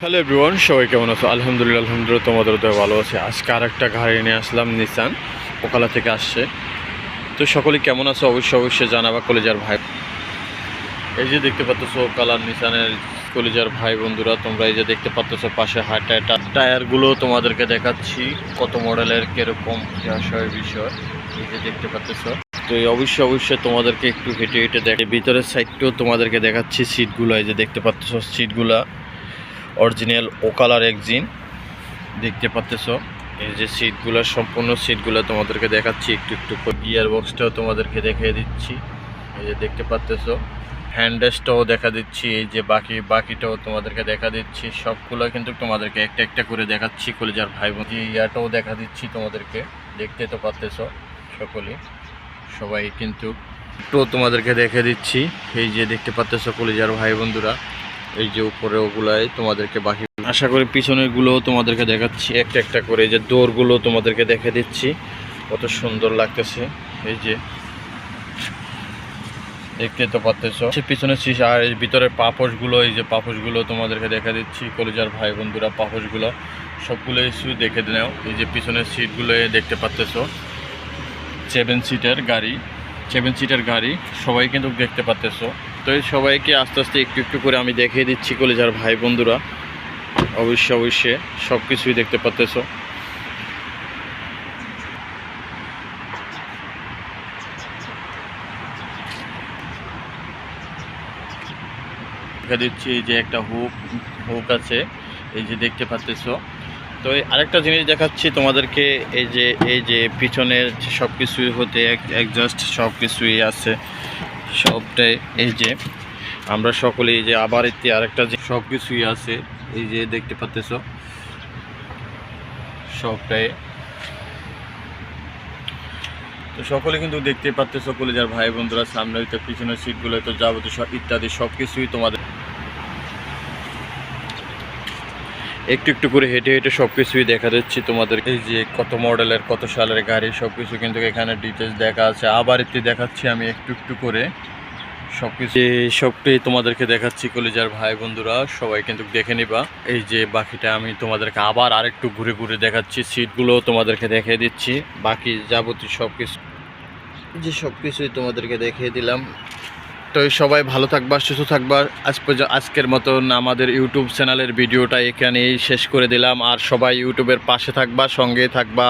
Hello everyone, সবাই কেমন আছো? আলহামদুলিল্লাহ তোমাদের তো ভালো আছে। আজকে আর একটা গাড়ি নিয়ে আসলাম, নিসান ওকালা থেকে আসছে। তো সকলে কেমন আছো অবশ্যই জানাবা কলেজার ভাই। এই যে দেখতে পাচ্ছ ওকালার নিসানের কলেজার ভাই বন্ধুরা, তোমরা এই যে দেখতে পাচ্ছ পাশে টায়ারগুলো তোমাদেরকে দেখাচ্ছি কত মডেলের কিরকম বিষয়। এই যে দেখতে পাচ্ছ, তো এই অবশ্যই তোমাদেরকে একটু হেঁটে হেঁটে দেখে ভিতরের সাইডটাও তোমাদেরকে দেখাচ্ছি। সিটগুলো এই যে দেখতে পাচ্ছ, সিটগুলা অরিজিনাল ওকালার এক্সিন দেখতে পাচ্ছ। এই যে সিটগুলো, সম্পূর্ণ সিটগুলো তোমাদেরকে দেখাচ্ছি একটু একটু করে। গিয়ার বক্সটাও তোমাদেরকে দেখিয়ে দিচ্ছি, এই যে দেখতে পাচ্ছ। হ্যান্ডেসটাও দেখা দিচ্ছি, এই যে বাকিটাও তোমাদেরকে দেখা দিচ্ছি। সবগুলো কিন্তু তোমাদেরকে একটা একটা করে দেখাচ্ছি কলেজার ভাই বোন। ইয়াটাও দেখা দিচ্ছি তোমাদেরকে, দেখতে তো পাচ্ছ সকলেই, সবাই কিন্তু তো তোমাদেরকে দেখে দিচ্ছি। এই যে দেখতে পাচ্ছ কলেজার ভাই বন্ধুরা, এই যে উপরে ওগুলাই তোমাদেরকে বাকি, আশা করি পিছনের গুলো তোমাদেরকে দেখাচ্ছি একটা একটা করে। এই যে দৌড়গুলো তোমাদেরকে দেখে দিচ্ছি, কত সুন্দর লাগতেছে। এই যে দেখতে তো পাচ্ছ পিছনের শীষ, আর এই ভিতরের পাপোশগুলো, এই যে পাপোশগুলো তোমাদেরকে দেখা দিচ্ছি কলেজার ভাই বন্ধুরা। পাপোশগুলো সবগুলো ইস্যু দেখে নাও। এই যে পিছনের সিটগুলো দেখতে পাচ্ছ, 7 সিটের গাড়ি সবাই কিন্তু দেখতে পাচ্ছ। তো এই সবাইকে আস্তে আস্তে একটু একটু করে আমি দেখিয়ে দিচ্ছি কলেজার ভাই বন্ধুরা। অবশ্যই সব কিছুই দেখতে পাচ্ছ। দেখা দিচ্ছি এই যে একটা হুক আছে, এই যে দেখতে পাচ্ছ। তো আরেকটা জিনিস দেখাচ্ছি তোমাদেরকে, এই যে পিছনের সব কিছুই হতে একজাস্ট সব কিছুই আছে সবটাই। এই যে আমরা সকলে এই যে আবার এতে আরেকটা সব কিছুই আছে, এই যে দেখতে পাচ্ছ সবটাই। তো সকলে কিন্তু দেখতে পাচ্ছ কলেজার ভাই বন্ধুরা, সামনে হইতে পিছনের সিটগুলো তো যাবতীয় সব ইত্যাদি সব কিছুই তোমাদের একটু একটু করে হেঁটে হেঁটে সব কিছুই দেখা যাচ্ছে তোমাদের। এই যে কত মডেলের কত সালের গাড়ি সব কিছু কিন্তু এখানে ডিটেলস দেখা আছে। আবার এতে দেখাচ্ছি আমি একটু একটু করে সব কিছু, সবটাই তোমাদেরকে দেখাচ্ছি কলেজার ভাই বন্ধুরা, সবাই কিন্তু দেখে নিবা। এই যে বাকিটা আমি তোমাদেরকে আবার আরেকটু ঘুরে ঘুরে দেখাচ্ছি, সিটগুলো তোমাদেরকে দেখিয়ে দিচ্ছি, বাকি যাবতীয় সব কিছু যে সব কিছুই তোমাদেরকে দেখিয়ে দিলাম। তো সবাই ভালো থাকবা, সুস্থ থাকবা। আজকের মতন আমাদের ইউটিউব চ্যানেলের ভিডিওটা এখানেই শেষ করে দিলাম। আর সবাই ইউটিউবের পাশে থাকবা, সঙ্গে থাকবা।